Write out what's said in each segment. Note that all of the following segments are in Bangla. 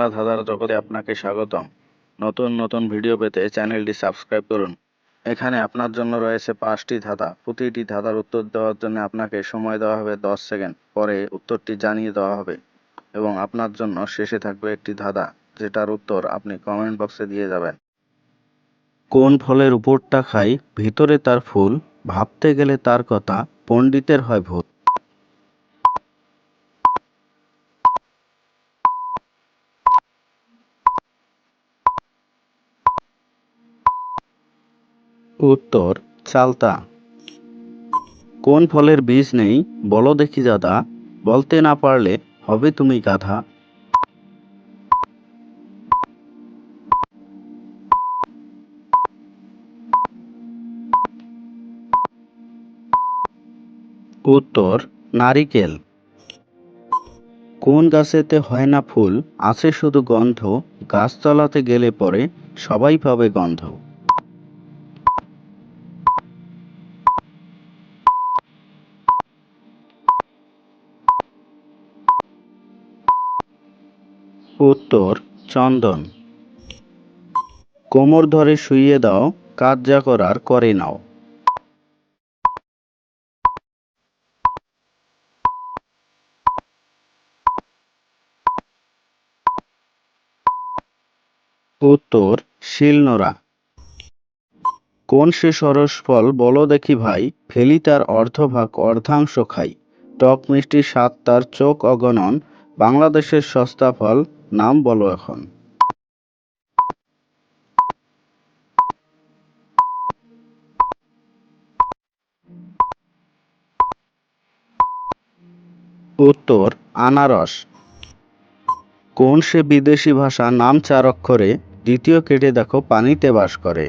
বাংলা ধাঁধার জগতে আপনাকে স্বাগতম। নতুন নতুন ভিডিও পেতে চ্যানেলটি সাবস্ক্রাইব করুন। এখানে আপনার জন্য রয়েছে 5টি ধাঁধা। প্রতিটি ধাঁধার উত্তর দেওয়ার জন্য আপনাকে সময় দেওয়া হবে 10 সেকেন্ড। পরে উত্তরটি জানিয়ে দেওয়া হবে এবং আপনার জন্য শেষে থাকবে একটি ধাঁধা, যেটার উত্তর আপনি কমেন্ট বক্সে দিয়ে যাবেন। কোন ফলের উপরটা খাই, ভিতরে তার ফুল, ভাবতে গেলে তার কথা, পণ্ডিতের হয় ভূত। উত্তর চালতা। কোন ফলের বীজ নেই, বলো দেখি দাদা, বলতে না পারলে হবে তুমি গাধা। উত্তর নারিকেল। কোন গাছেতে হয় না ফুল, আছে শুধু গন্ধ, গাছতলাতে গেলে পরে সবাই পাবে গন্ধ। উত্তর চন্দন। কোমর ধরে শুইয়ে দাও, কাজ যা করার করে নাও। উত্তর শিলনোড়া। কোন সে সরস ফল, বলো দেখি ভাই, ফেলি তার অর্ধভাগ অর্ধাংশ খাই। টক মিষ্টি স্বাদ তার চোখ অগণন, বাংলাদেশের সস্তা ফল, নাম বলো এখন। উত্তর আনারস। কোন সে বিদেশি ভাষা, নাম 4 অক্ষরে, দ্বিতীয় কেটে দেখো পানিতে বাস করে।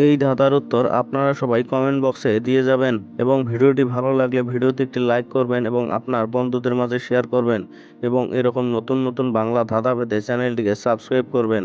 এই ধাঁধার উত্তর আপনারা সবাই কমেন্ট বক্সে দিয়ে যাবেন এবং ভিডিওটি ভালো লাগলে ভিডিওতে একটি লাইক করবেন এবং আপনার বন্ধুদের মাঝে শেয়ার করবেন এবং এরকম নতুন নতুন বাংলা ধাঁধা পেতে চ্যানেলটিকে সাবস্ক্রাইব করবেন।